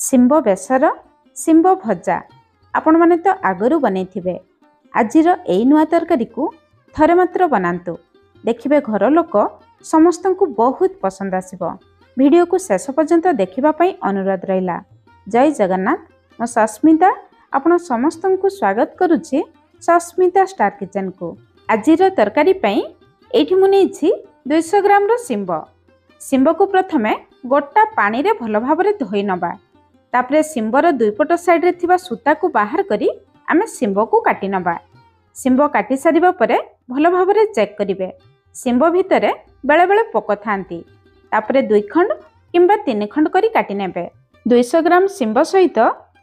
शिंब बेसर शिंब भजा आपण माने तो आगरू बनैथिबे। आजिर एई नुआ तरकारी को थरे मात्र बनांतु, देखिबे घर लोक समस्त को बहुत पसंद आसिबो। वीडियो को शेष पर्यंत देखिबा पई अनुरोध रहिला। जय जगन्नाथ। मो सस्मिता आपण समस्त को स्वागत करुछि सस्मिता स्टार किचन को। आजिर तरकारी पई एठी मु नेछि 200 ग्राम रो शिंब। शिंब को प्रथमे गोटा पानी रे भलो भाबरे धोई नबा। तापरे शिंबर दुई पट साइड रे थिबा सूता को बाहर करी आमे शिंब को काटी नबा। शिंब काटी सारिबा परे भलो भाबरे चेक करिवे। शिंब भितरे बेले बेले पोक थांती। तापरे 2 खंड किंबा 3 खंड करी काटी नेबे। 200 ग्राम शिंब सहित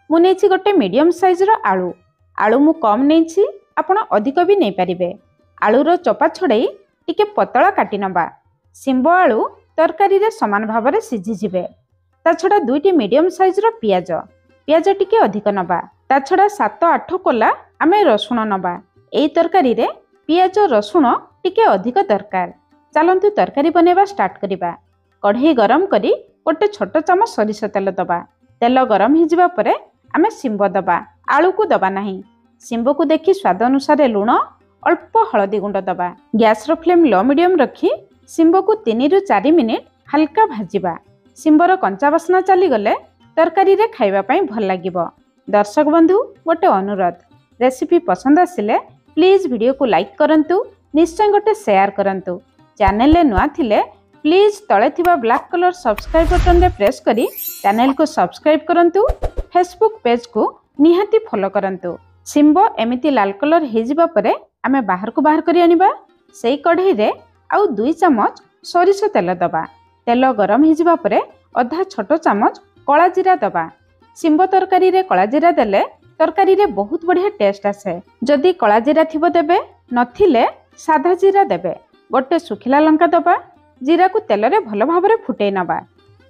मु नेछि गोटे मीडियम साइज रो आलू। आलू मु कम नेछि, आपण अधिक भी नै परिबे। आलू रो चोपा छड़ाई टिके पतला काटी नबा। शिंब आलू तरकारी रे समान भाबरे सिझी जिवे। ता छड़ा 2टी मीडियम साइज रो पियाज टिके अधिक नबा। ता छड़ा 7-8 कोला आमे रसुण नबा। एई तरकारी रे पियाज रसुण टिके अधिक दरकार। चलंतु तरकारी बनेबा स्टार्ट करिबा। कढ़ई गरम करी गोटे छोट चमच सरिष तेल दबा। तेल गरम हो जिबा परे आमे शिंब दबा, आलू को दबा नाही। शिंब को देखि स्वाद अनुसार लुण, अल्प हळदी गुंड दबा। गैस रो फ्लेम लो मीडियम रखी शिंब को 3 रु 4 मिनिट हल्का भाजिबा। शिंबर कंचा बासना चली गले तरकारी रे खाइबा पई भल लागिबो। दर्शक बंधु गोटे अनुरोध, रेसिपी पसंद आसिले प्लीज वीडियो को लाइक करंतु, निश्चय गोटे शेयर करंतु। चैनल ले नुआ थिले प्लीज तळे थिबा ब्लैक कलर सब्सक्राइब बटन रे प्रेस करी चैनल को सब्सक्राइब करंतु। फेसबुक पेज को निहाती फॉलो करंतु। शिंब एमिति लाल कलर हे जिबा परे आमे बाहर को बाहर करी आनिबा। सेई कढ़ई रे आउ 2 चमच सरिष तेल दबा। तेल गरम हो जिबा परे अधा छोट चमच कला जीरा दबा। शिंब तरकारी रे कला जीरा देले तरकारी रे बहुत बढ़िया टेस्ट आसे। जदि कला जीरा थिबो देबे, नथिले साधा जीरा देबे। गोटे सुखिला लंका दबा। जीरा को तेल रे भलो भाबरे फुटै नबा।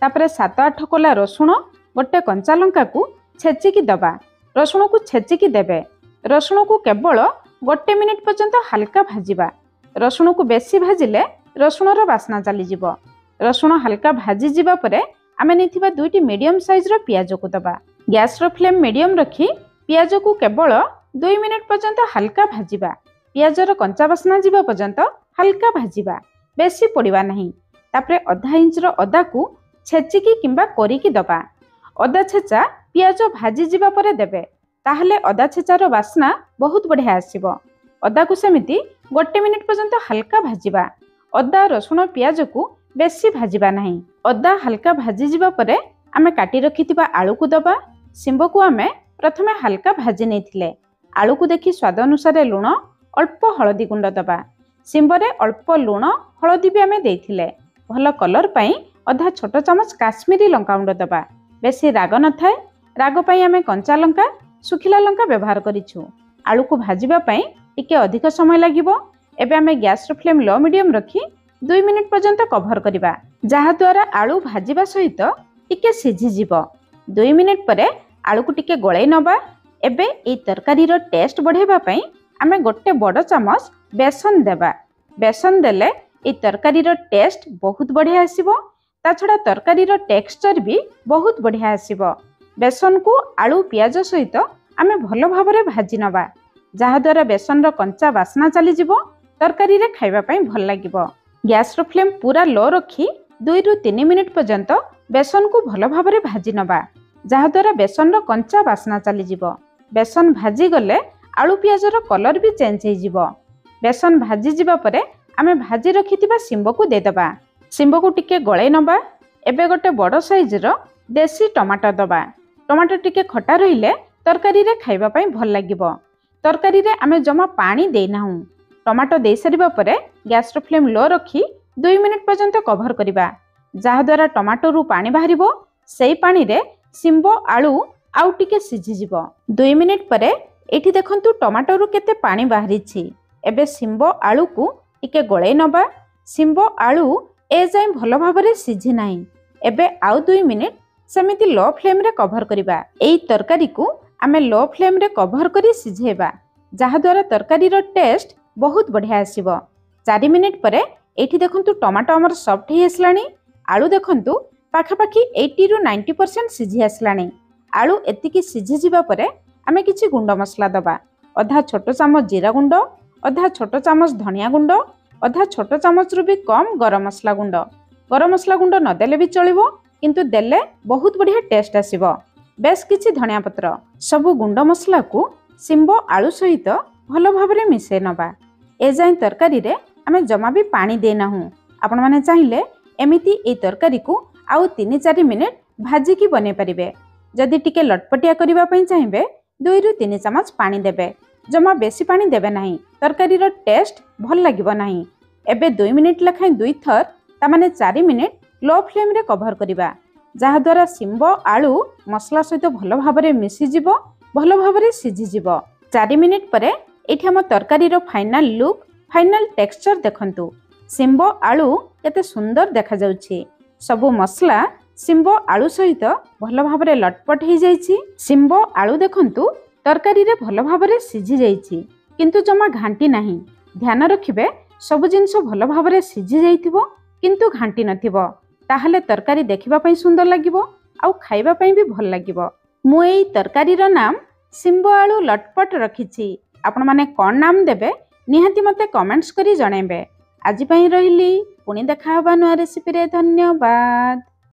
तापरे 7-8 कोला रसुण, गोटे कंचा लंका को छेचिकी दबा। रसुण को छेचिकी देबे। रसुण को केवल गोटे मिनिट पर्यंत हल्का भाजिबा। रसुण को बेसी भाजिले रसुण रो बासना चली जिवो। रसुण हल्का भाजी जिबा परे आमे नेथिबा 2टी मीडियम साइज रो पियाज को दबा। गैस रो फ्लेम मीडियम रखी पियाज को केवल 2 मिनिट पर्यंत हल्का भाजिबा। पियाज रो कंचा बासना जिबा पर्यंत हल्का भाजिबा, बेसी पड़िबा नहीं। तापरे आधा इंच रो अदा को छेचिकी किंबा कोरिकी दबा। अदा छेचा पियाज भाजी जिबा परे देबे, ताहले अदा छेचा रो बासना बहुत बढ़िया आसीबो। अदा को सेमिति गोटे मिनिट पर्यंत हल्का भाजिबा। अदा रसुण पियाज को बेसी भाजिबा नहीं। अदा हल्का भाजी जिबा परे आमे काटी रखिथिबा आलू को दबा। शिंब को आमे प्रथमे हल्का भाजी नेथिले। आलू को देखि स्वाद अनुसार लुण, अल्प हळदी गुंड दबा। शिंब रे अल्प लुण हळदी भी आमे देथिले। भलो कलर पई अधा छोट चमच काश्मीरी लंका गुंड दबा। बेसी राग न थाए, राग पई आमे कंचा लंका, सुखिला लंका व्यवहार करिछु। आलू को भाजिबा पई टिके अधिक समय लागिबो। एबे आमे गैस रो फ्लेम लो मीडियम रखी 2 मिनिट पर्यंत कभर करिबा, जहा द्वारा आलू भाजिबा सहित टिके सिझी जिवो। 2 मिनिट परे आलू को टिके गळै नबा। एबे ए तरकारी रो टेस्ट बढ़ेबा पई आमे गोटे बड़ चमच बेसन देबा। बेसन देले ए तरकारी रो टेस्ट बहुत बढ़िया आसीबो। ता छडा तरकारी रो टेक्सचर भी बहुत बढ़िया आसीबो। बेसन को आलू पियाज सहित आमे भलो भाबरे भाजी नबा, जहा द्वारा बेसन रो कंचा बासना चली जिवो। तरकारी रे खाइबा पई भल लागिबो। गैस रो फ्लेम पूरा लो रखी 2 रु 3 मिनिट पर्यंत बेसन को भलो भाबरे भाजी नबा, जहा द्वारा बेसन रो कंचा बासना चली जिवो। बेसन भाजी गले आलू पियाज रो कलर भी चेंज हो जिवो। बेसन भाजी जिबा परे आमे भाजी रखिथिबा शिंब को दे दबा। शिंब को टिके गळै नबा। एबे गोटे बड़ साइज रो देसी टमाटो दबा। टमाटो टिके खटा रहिले तरकारी रे खाइबा पई भल लागिबो। तरकारी रे आमे जमा पानी देई नाहु। टमाटो दे सारिबा परे गैस रो फ्लेम लो रखी 2 मिनिट पर्यंत कभर करिबा, जहा द्वारा टमाटो रु पानी बाहरिबो। सेई पानी रे शिंब आलू आउ टिके सिझी जिवो। 2 मिनिट परे एठी देखंतु टमाटो रु केते पानी बाहरिछि। एबे शिंब आलू को टिके गळै नबा। शिंब आलू ए जाय भलो भाबरे सिझी नाही। एबे आउ 2 मिनिट सेमिति लो फ्लेम रे कभर करिबा। एई तरकारी को आमे लो फ्लेम रे कभर करी सिझेबा, जहा द्वारा तरकारी रो टेस्ट बहुत बढ़िया आसीबो। 4 मिनिट परे एठी देखंतु टमाटो हमर सॉफ्ट हे आसलानी। आलू देखंतु पाखापाखि 80 रु 90% सिझी आसलानी। आलू एतिकी सिझी जिबा परे आमे किछि गुंड मसला दबा। अधा छोट चामच जीरा गुंड, अधा छोट चामच धनिया गुंड, अधा छोट चामच रु भी कम गरम मसला गुंड। गरम मसला गुंड न देले भी चलिबो, किंतु देले बहुत बढ़िया टेस्ट आसीबो। बेस किछि धनिया पत्र सबु गुंड मसला को सिंबो आलू सहित भल भाबरे मिसे नबा। ए जाय तरकारी रे आमे जमा भी पानी दे नाहु। आपण माने चाहिए एमिति ए तरकारी को आउ 3-4 मिनिट भाजी की बने परिबे। जदि टिके लटपटिया करिबा पई चाहिए 2-3 चामच पानी देबे। जमा बेसी पानी देबे नाही, तरकारी रो टेस्ट भल लागिबो नाही। एबे 2 मिनिट लखाई 2 थर ता माने 4 मिनिट लो फ्लेम रे कवर करिबा, जहा द्वारा सिंबो आलू मसला सहित भल भाबरे मिसी जिवो, भल भाबरे सिझी जिवो। 4 मिनिट परे एठी हम तरकारी रो फाइनल लुक, फाइनल टेक्सचर देखंतु। सिंबो आलू केते सुंदर देखा जाउछि। सबु मसला सिंबो आलू सहित भल भाबरे लटपट हो जाइछि। सिंबो आलू देखंतु तरकारी रे भल भाबरे सिझी जाइछि, किंतु जमा घांटी नाही। ध्यान रखिबे सब जिंस भल भाबरे सिझी जाइथिबो किंतु घांटी नथिबो, ताहले तरकारी देखिबा पई सुंदर लागिबो आउ खाइबा पई भी भल लागिबो। मु एई तरकारी रो नाम सिंबो आलू लटपट रखिछि। आपण माने कोन नाम देबे निहाती मते कमेंट्स करी जणैबे। आज पई रहिली, पुणी देखा हबा नुआ रेसिपी रे। धन्यवाद।